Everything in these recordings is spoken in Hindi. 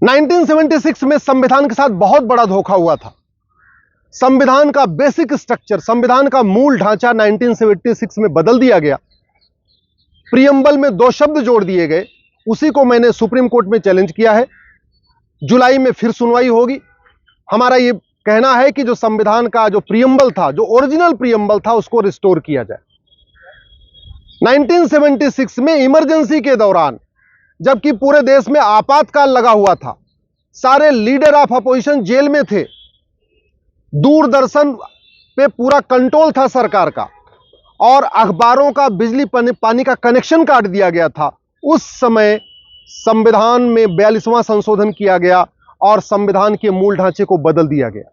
1976 में संविधान के साथ बहुत बड़ा धोखा हुआ था। संविधान का बेसिक स्ट्रक्चर, संविधान का मूल ढांचा 1976 में बदल दिया गया। प्रियम्बल में 2 शब्द जोड़ दिए गए। उसी को मैंने सुप्रीम कोर्ट में चैलेंज किया है। जुलाई में फिर सुनवाई होगी। हमारा यह कहना है कि जो संविधान का जो प्रियम्बल था, जो ओरिजिनल प्रियम्बल था, उसको रिस्टोर किया जाए। 1976 में इमरजेंसी के दौरान, जबकि पूरे देश में आपातकाल लगा हुआ था, सारे लीडर ऑफ अपोजिशन जेल में थे, दूरदर्शन पे पूरा कंट्रोल था सरकार का, और अखबारों का बिजली पानी का कनेक्शन काट दिया गया था। उस समय संविधान में 42वां संशोधन किया गया और संविधान के मूल ढांचे को बदल दिया गया।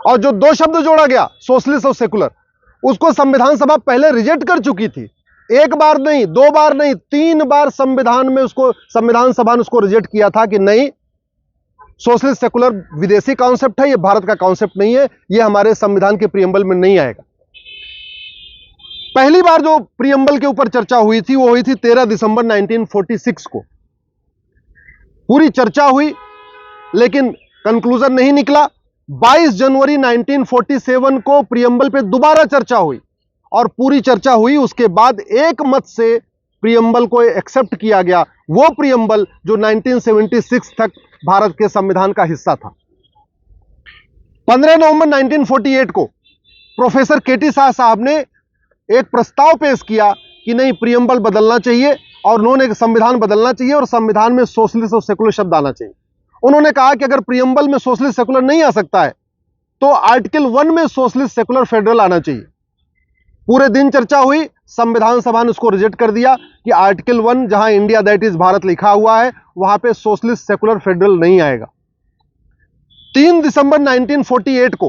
और जो 2 शब्द जोड़ा गया, सोशलिस्ट और सेकुलर, उसको संविधान सभा पहले रिजेक्ट कर चुकी थी। 1 बार नहीं, 2 बार नहीं, 3 बार संविधान सभा ने उसको रिजेक्ट किया था कि नहीं, सोशलिस्ट सेकुलर विदेशी कॉन्सेप्ट है, यह भारत का कॉन्सेप्ट नहीं है, यह हमारे संविधान के प्रियम्बल में नहीं आएगा। पहली बार जो प्रियम्बल के ऊपर चर्चा हुई थी वो हुई थी 13 दिसंबर 1946 को। पूरी चर्चा हुई लेकिन कंक्लूजन नहीं निकला। 22 जनवरी 1947 को प्रियम्बल पे दोबारा चर्चा हुई और पूरी चर्चा हुई। उसके बाद एक मत से प्रियम्बल को एक्सेप्ट किया गया, वो प्रियम्बल जो 1976 तक भारत के संविधान का हिस्सा था। 15 नवंबर 1948 को प्रोफेसर केटी शाह साहब ने एक प्रस्ताव पेश किया कि नहीं, प्रियम्बल बदलना चाहिए और उन्होंने संविधान बदलना चाहिए और संविधान में सोशलिस्ट और सेकुलर शब्द आना चाहिए। उन्होंने कहा कि अगर प्रियम्बल में सोशलिस्ट सेकुलर नहीं आ सकता है तो आर्टिकल 1 में सोशलिस्ट सेकुलर फेडरल आना चाहिए। पूरे दिन चर्चा हुई, संविधान सभा ने उसको रिजेक्ट कर दिया कि आर्टिकल 1 जहां इंडिया दैट इज भारत लिखा हुआ है वहां पे सोशलिस्ट सेकुलर फेडरल नहीं आएगा। 3 दिसंबर 1948 को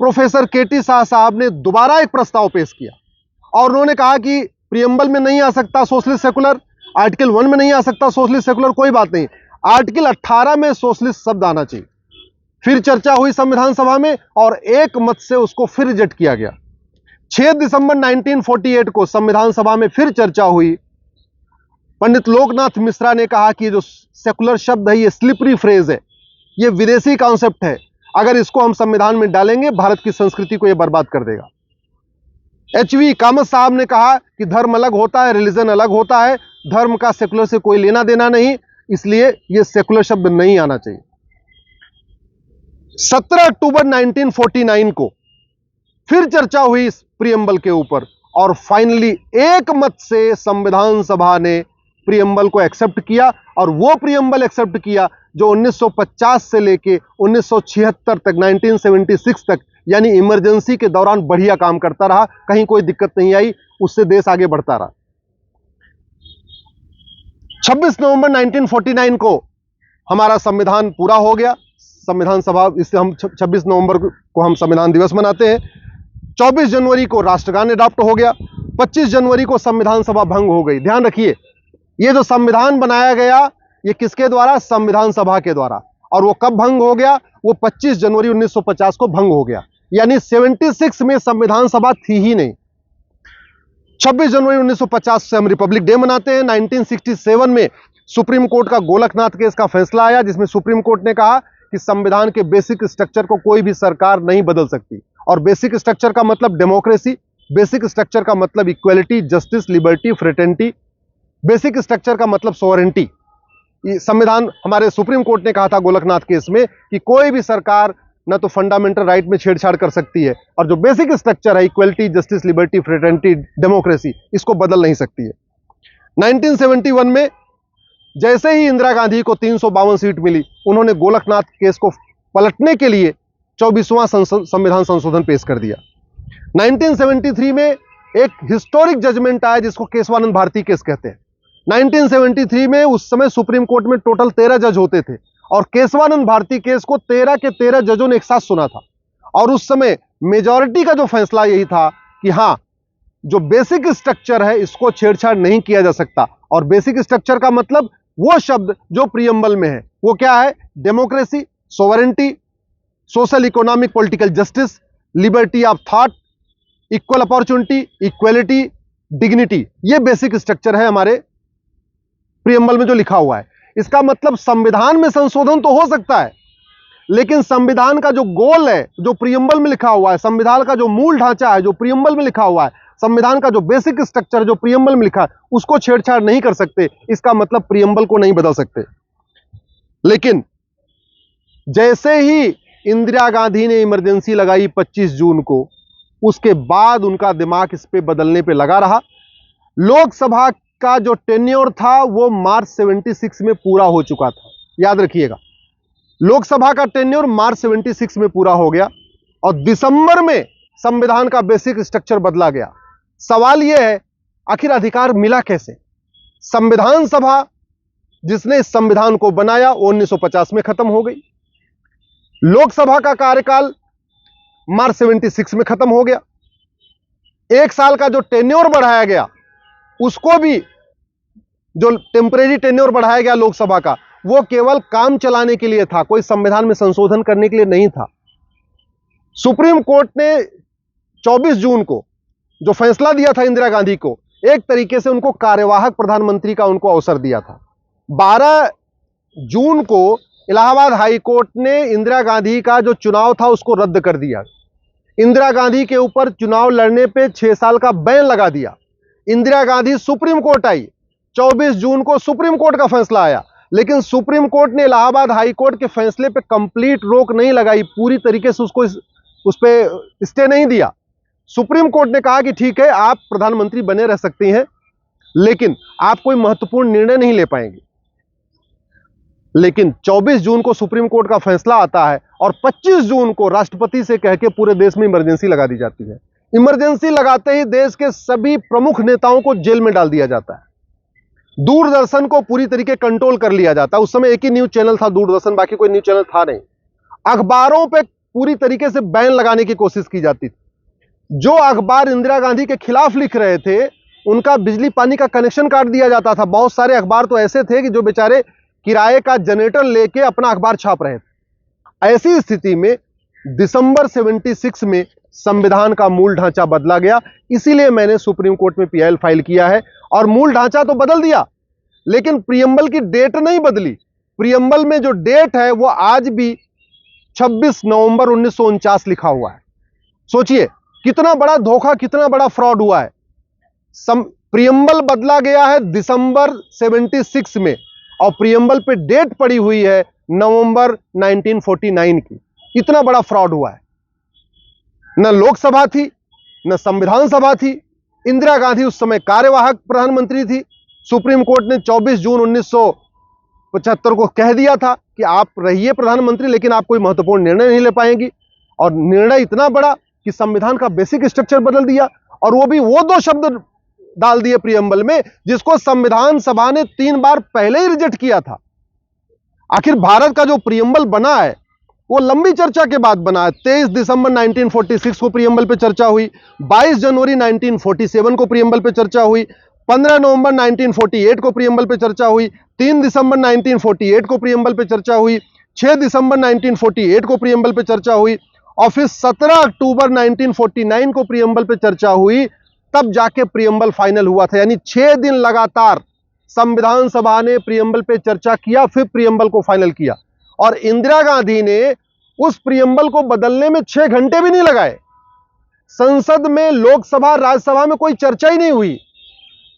प्रोफेसर केटी शाह साहब ने दोबारा एक प्रस्ताव पेश किया और उन्होंने कहा कि प्रियम्बल में नहीं आ सकता सोशलिस्ट सेकुलर, आर्टिकल 1 में नहीं आ सकता सोशलिस्ट सेकुलर, कोई बात नहीं, आर्टिकल 18 में सोशलिस्ट शब्द आना चाहिए। फिर चर्चा हुई संविधान सभा में और एक मत से उसको फिर रिजेक्ट किया गया। 6 दिसंबर 1948 को संविधान सभा में फिर चर्चा हुई। पंडित लोकनाथ मिश्रा ने कहा कि जो सेकुलर शब्द है ये स्लिपरी फ्रेज है, ये विदेशी कॉन्सेप्ट है, अगर इसको हम संविधान में डालेंगे भारत की संस्कृति को ये बर्बाद कर देगा। एचवी कामत साहब ने कहा कि धर्म अलग होता है, रिलीजन अलग होता है, धर्म का सेकुलर से कोई लेना देना नहीं, इसलिए यह सेकुलर शब्द नहीं आना चाहिए। 17 अक्टूबर 1949 को फिर चर्चा हुई इस प्रियम्बल के ऊपर और फाइनली एक मत से संविधान सभा ने प्रियम्बल को एक्सेप्ट किया और वो प्रियम्बल एक्सेप्ट किया जो 1950 से लेके 1976 तक, 1976 तक, यानी इमरजेंसी के दौरान बढ़िया काम करता रहा, कहीं कोई दिक्कत नहीं आई, उससे देश आगे बढ़ता रहा। 26 नवंबर 1949 को हमारा संविधान पूरा हो गया। संविधान सभा, इससे हम 26 नवंबर को हम संविधान दिवस मनाते हैं। 24 जनवरी को राष्ट्रगान अडॉप्ट हो गया। 25 जनवरी को संविधान सभा भंग हो गई। ध्यान रखिए, ये जो संविधान बनाया गया ये किसके द्वारा? संविधान सभा के द्वारा। और वो कब भंग हो गया? वो 25 जनवरी 1950 को भंग हो गया, यानी 76 में संविधान सभा थी ही नहीं। 26 जनवरी 1950 से हम रिपब्लिक डे मनाते हैं। 1967 में सुप्रीम कोर्ट का गोलकनाथ केस का फैसला आया जिसमें सुप्रीम कोर्ट ने कहा कि संविधान के बेसिक स्ट्रक्चर को कोई भी सरकार नहीं बदल सकती। और बेसिक स्ट्रक्चर का मतलब डेमोक्रेसी, बेसिक स्ट्रक्चर का मतलब equality, justice, liberty, fraternity, basic structure का मतलब सोवरेंटी। संविधान, हमारे सुप्रीम कोर्ट ने कहा था गोलकनाथ केस में कि कोई भी सरकार न तो फंडामेंटल राइट में छेड़छाड़ कर सकती है और जो बेसिक स्ट्रक्चर है equality, justice, liberty, fraternity, democracy, इसको बदल नहीं सकती है। 1971 में जैसे ही इंदिरा गांधी को 352 सीट मिली, उन्होंने गोलकनाथ केस को पलटने के लिए 24वां संविधान संशोधन पेश कर दिया। 1973 में एक हिस्टोरिक जजमेंट आया जिसको केशवानंद भारती केस कहते हैं। 1973 में उस समय सुप्रीम कोर्ट में टोटल 13 जज होते थे और केशवानंद भारती केस को 13 के 13 जजों ने एक साथ सुना था। और उस समय मेजॉरिटी का जो फैसला यही था कि हां, जो बेसिक स्ट्रक्चर है इसको छेड़छाड़ नहीं किया जा सकता। और बेसिक स्ट्रक्चर का मतलब वो शब्द जो प्रियम्बल में है, वो क्या है? Democracy, sovereignty, social, economic, political justice, liberty of thought, equal opportunity, equality, dignity, ये बेसिक स्ट्रक्चर है हमारे प्रियम्बल में जो लिखा हुआ है। इसका मतलब संविधान में संशोधन तो हो सकता है, लेकिन संविधान का जो गोल है, जो प्रीएम्बल में लिखा हुआ है, संविधान का जो मूल ढांचा है जो प्रीएम्बल में लिखा हुआ है, संविधान का जो बेसिक स्ट्रक्चर जो प्रीएम्बल में लिखा है, उसको छेड़छाड़ नहीं कर सकते। इसका मतलब प्रीएम्बल को नहीं बदल सकते। लेकिन जैसे ही इंदिरा गांधी ने इमरजेंसी लगाई 25 जून को, उसके बाद उनका दिमाग इस पे बदलने पे लगा रहा। लोकसभा का जो टेन्योर था वो मार्च 76 में पूरा हो चुका था, याद रखिएगा। लोकसभा का टेन्योर मार्च 76 में पूरा हो गया और दिसंबर में संविधान का बेसिक स्ट्रक्चर बदला गया। सवाल यह है, आखिर अधिकार मिला कैसे? संविधान सभा जिसने इस संविधान को बनाया 1950 में खत्म हो गई। लोकसभा का कार्यकाल मार्च 76 में खत्म हो गया। 1 साल का जो टेन्योर बढ़ाया गया, उसको भी जो टेम्परेरी टेन्योर बढ़ाया गया लोकसभा का, वो केवल काम चलाने के लिए था, कोई संविधान में संशोधन करने के लिए नहीं था। सुप्रीम कोर्ट ने 24 जून को जो फैसला दिया था इंदिरा गांधी को, एक तरीके से उनको कार्यवाहक प्रधानमंत्री का उनको अवसर दिया था। 12 जून को इलाहाबाद हाई कोर्ट ने इंदिरा गांधी का जो चुनाव था उसको रद्द कर दिया। इंदिरा गांधी के ऊपर चुनाव लड़ने पे 6 साल का बैन लगा दिया। इंदिरा गांधी सुप्रीम कोर्ट आई, 24 जून को सुप्रीम कोर्ट का फैसला आया, लेकिन सुप्रीम कोर्ट ने इलाहाबाद हाई कोर्ट के फैसले पे कंप्लीट रोक नहीं लगाई, पूरी तरीके से उसको उस पे स्टे नहीं दिया। सुप्रीम कोर्ट ने कहा कि ठीक है, आप प्रधानमंत्री बने रह सकती हैं, लेकिन आप कोई महत्वपूर्ण निर्णय नहीं ले पाएंगे। लेकिन 24 जून को सुप्रीम कोर्ट का फैसला आता है और 25 जून को राष्ट्रपति से कह के पूरे देश में इमरजेंसी लगा दी जाती है। इमरजेंसी लगाते ही देश के सभी प्रमुख नेताओं को जेल में डाल दिया जाता है। दूरदर्शन को पूरी तरीके कंट्रोल कर लिया जाता है। उस समय एक ही न्यूज चैनल था दूरदर्शन, बाकी कोई न्यूज चैनल था नहीं। अखबारों पे पूरी तरीके से बैन लगाने की कोशिश की जाती थी। जो अखबार इंदिरा गांधी के खिलाफ लिख रहे थे, उनका बिजली पानी का कनेक्शन काट दिया जाता था। बहुत सारे अखबार तो ऐसे थे कि जो बेचारे किराए का जनरेटर लेके अपना अखबार छाप रहे थे। ऐसी स्थिति में दिसंबर 76 में संविधान का मूल ढांचा बदला गया। इसीलिए मैंने सुप्रीम कोर्ट में पीआईएल फाइल किया है। और मूल ढांचा तो बदल दिया, लेकिन प्रीएम्बल की डेट नहीं बदली। प्रीएम्बल में जो डेट है वो आज भी 26 नवंबर 1949 लिखा हुआ है। सोचिए कितना बड़ा धोखा, कितना बड़ा फ्रॉड हुआ है। प्रीएम्बल बदला गया है दिसंबर 76 में और प्रीएम्बल पे डेट पड़ी हुई है नवंबर 1949 की। इतना बड़ा फ्रॉड हुआ है। न लोकसभा थी, न संविधान सभा थी। इंदिरा गांधी उस समय कार्यवाहक प्रधानमंत्री थी। सुप्रीम कोर्ट ने 24 जून 1975 को कह दिया था कि आप रहिए प्रधानमंत्री, लेकिन आप कोई महत्वपूर्ण निर्णय नहीं ले पाएंगी। और निर्णय इतना बड़ा कि संविधान का बेसिक स्ट्रक्चर बदल दिया, और वो भी वो 2 शब्द डाल दिए प्रीएम्बल में जिसको संविधान सभा ने 3 बार पहले ही रिजेक्ट किया था। आखिर भारत का जो प्रीएम्बल बना है वो लंबी चर्चा के बाद बना है। 23 दिसंबर 1946 को प्रीएम्बल पे चर्चा हुई, 22 जनवरी 1947 को प्रीएम्बल पे चर्चा हुई, 15 नवंबर 1948 को प्रीएम्बल पे चर्चा हुई, 3 दिसंबर 1948 को प्रीएम्बल पे चर्चा हुई, 6 दिसंबर 1948 को प्रीएम्बल पे चर्चा हुई, और फिर 17 अक्टूबर 1949 को प्रीएम्बल पे चर्चा हुई। तब जाके प्रीएम्बल फाइनल हुआ था। यानी 6 दिन लगातार संविधान सभा ने प्रीएम्बल पे चर्चा किया, फिर प्रीएम्बल को फाइनल किया। और इंदिरा गांधी ने उस प्रीएम्बल को बदलने में 6 घंटे भी नहीं लगाए। संसद में, लोकसभा, राज्यसभा में कोई चर्चा ही नहीं हुई।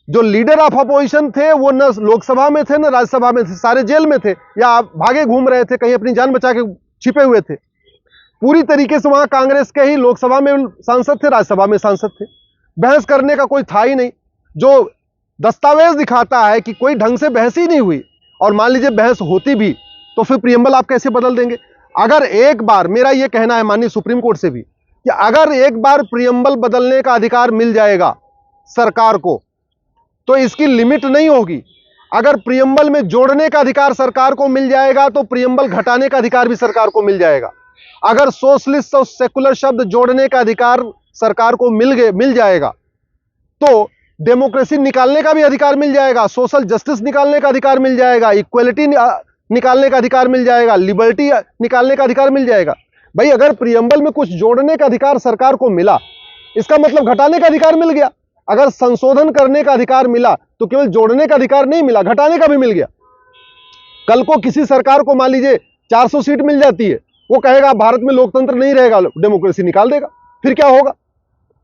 जो लीडर ऑफ अपोजिशन थे वो न लोकसभा में थे न राज्यसभा में थे, सारे जेल में थे या भागे घूम रहे थे, कहीं अपनी जान बचा के छिपे हुए थे। पूरी तरीके से वहां कांग्रेस के ही लोकसभा में सांसद थे, राज्यसभा में सांसद थे। बहस करने का कोई था ही नहीं। जो दस्तावेज दिखाता है कि कोई ढंग से बहस ही नहीं हुई। और मान लीजिए बहस होती भी तो फिर प्रीएम्बल आप कैसे बदल देंगे? अगर एक बार, मेरा यह कहना है माननीय सुप्रीम कोर्ट से भी, कि अगर एक बार प्रीएम्बल बदलने का अधिकार मिल जाएगा सरकार को, तो इसकी लिमिट नहीं होगी। अगर प्रीएम्बल में जोड़ने का अधिकार सरकार को मिल जाएगा तो प्रीएम्बल घटाने का अधिकार भी सरकार को मिल जाएगा। अगर सोशलिस्ट और सेकुलर शब्द जोड़ने का अधिकार सरकार को मिल जाएगा तो डेमोक्रेसी निकालने का भी अधिकार मिल जाएगा, सोशल जस्टिस निकालने का अधिकार मिल जाएगा, इक्वलिटी निकालने का अधिकार मिल जाएगा, लिबर्टी निकालने का अधिकार मिल जाएगा। भाई अगर प्रीएम्बल में कुछ जोड़ने का अधिकार सरकार को मिला, इसका मतलब घटाने का अधिकार मिल गया। अगर संशोधन करने का अधिकार मिला तो केवल जोड़ने का अधिकार नहीं मिला, घटाने का भी मिल गया। कल को किसी सरकार को मान लीजिए 400 सीट मिल जाती है, वो कहेगा भारत में लोकतंत्र नहीं रहेगा, डेमोक्रेसी निकाल देगा, फिर क्या होगा?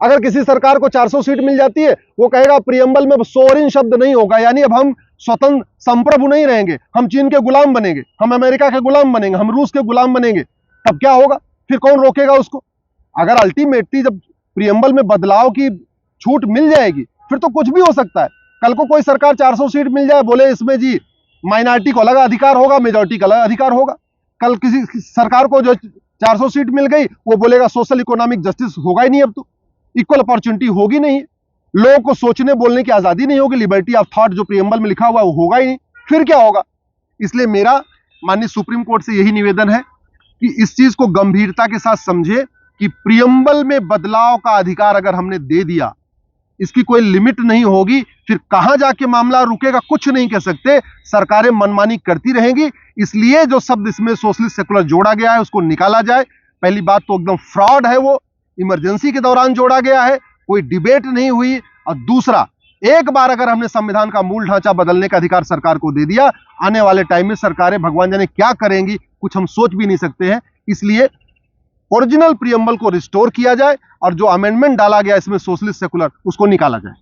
अगर किसी सरकार को 400 सीट मिल जाती है, वो कहेगा प्रियम्बल में सोवरेन शब्द नहीं होगा, यानी अब हम स्वतंत्र संप्रभु नहीं रहेंगे, हम चीन के गुलाम बनेंगे, हम अमेरिका के गुलाम बनेंगे, हम रूस के गुलाम बनेंगे। तब क्या होगा? फिर कौन रोकेगा उसको? अगर अल्टीमेटली जब प्रियम्बल में बदलाव की छूट मिल जाएगी, फिर तो कुछ भी हो सकता है। कल को कोई सरकार 400 सीट मिल जाए, बोले इसमें जी माइनॉरिटी को अलग अधिकार होगा, मेजॉरिटी का अलग अधिकार होगा। कल किसी सरकार को जो 400 सीट मिल गई, वो बोलेगा सोशल इकोनॉमिक जस्टिस होगा ही नहीं, अब तो इक्वल अपॉर्चुनिटी होगी नहीं, लोगों को सोचने बोलने की आजादी नहीं होगी, लिबर्टी ऑफ थॉट जो प्रियम्बल में लिखा हुआ है वो होगा ही नहीं, फिर क्या होगा? इसलिए मेरा माननीय सुप्रीम कोर्ट से यही निवेदन है कि इस चीज को गंभीरता के साथ समझे कि प्रियम्बल में बदलाव का अधिकार अगर हमने दे दिया, इसकी कोई लिमिट नहीं होगी, फिर कहां जाके मामला रुकेगा कुछ नहीं कह सकते, सरकारें मनमानी करती रहेंगी। इसलिए जो शब्द इसमें सोशलिस्ट सेकुलर जोड़ा गया है उसको निकाला जाए। पहली बात तो एकदम फ्रॉड है, वो इमरजेंसी के दौरान जोड़ा गया है, कोई डिबेट नहीं हुई। और दूसरा, एक बार अगर हमने संविधान का मूल ढांचा बदलने का अधिकार सरकार को दे दिया, आने वाले टाइम में सरकारें भगवान जाने क्या करेंगी, कुछ हम सोच भी नहीं सकते हैं। इसलिए ओरिजिनल प्रियम्बल को रिस्टोर किया जाए और जो अमेंडमेंट डाला गया इसमें सोशलिस्ट सेकुलर, उसको निकाला जाए।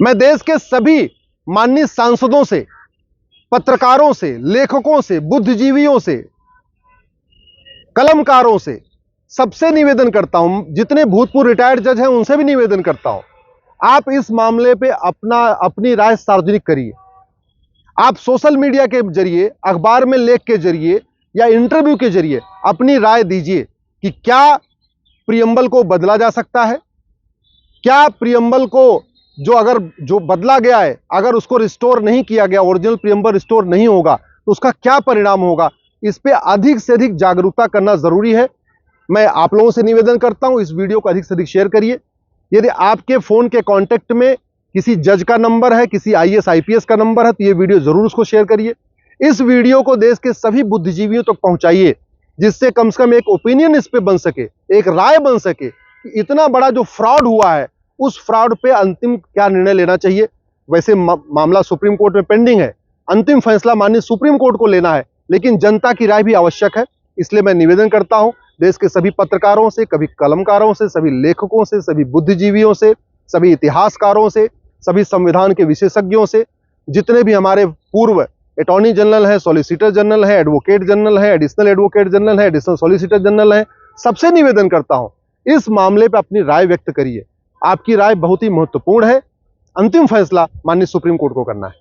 मैं देश के सभी माननीय सांसदों से, पत्रकारों से, लेखकों से, बुद्धिजीवियों से, कलमकारों से सबसे निवेदन करता हूं, जितने भूतपूर्व रिटायर्ड जज हैं उनसे भी निवेदन करता हूं, आप इस मामले पे अपनी राय सार्वजनिक करिए। आप सोशल मीडिया के जरिए, अखबार में लेख के जरिए या इंटरव्यू के जरिए अपनी राय दीजिए कि क्या प्रियम्बल को बदला जा सकता है, क्या प्रियम्बल को जो बदला गया है अगर उसको रिस्टोर नहीं किया गया, ओरिजिनल प्रियम्बल रिस्टोर नहीं होगा तो उसका क्या परिणाम होगा। इस पे अधिक से अधिक जागरूकता करना जरूरी है। मैं आप लोगों से निवेदन करता हूं, इस वीडियो को अधिक से अधिक शेयर करिए। यदि आपके फोन के कांटेक्ट में किसी जज का नंबर है, किसी IAS IPS का नंबर है, तो ये वीडियो जरूर उसको शेयर करिए। इस वीडियो को देश के सभी बुद्धिजीवियों तक पहुंचाइए, जिससे कम से कम एक ओपिनियन इस पे बन सके, एक राय बन सके कि इतना बड़ा जो फ्रॉड हुआ है उस फ्रॉड पे अंतिम क्या निर्णय लेना चाहिए। वैसे मामला सुप्रीम कोर्ट में पेंडिंग है, अंतिम फैसला माननीय सुप्रीम कोर्ट को लेना है, लेकिन जनता की राय भी आवश्यक है। इसलिए मैं निवेदन करता हूं देश के सभी पत्रकारों से, कभी कलमकारों से, सभी लेखकों से, सभी बुद्धिजीवियों से, सभी इतिहासकारों से, सभी संविधान के विशेषज्ञों से, जितने भी हमारे पूर्व अटॉर्नी जनरल है, सॉलिसिटर जनरल है, एडवोकेट जनरल है, एडिशनल एडवोकेट जनरल है, एडिशनल सॉलिसिटर जनरल है, सबसे निवेदन करता हूं इस मामले पर अपनी राय व्यक्त करिए। आपकी राय बहुत ही महत्वपूर्ण है। अंतिम फैसला माननीय सुप्रीम कोर्ट को करना है।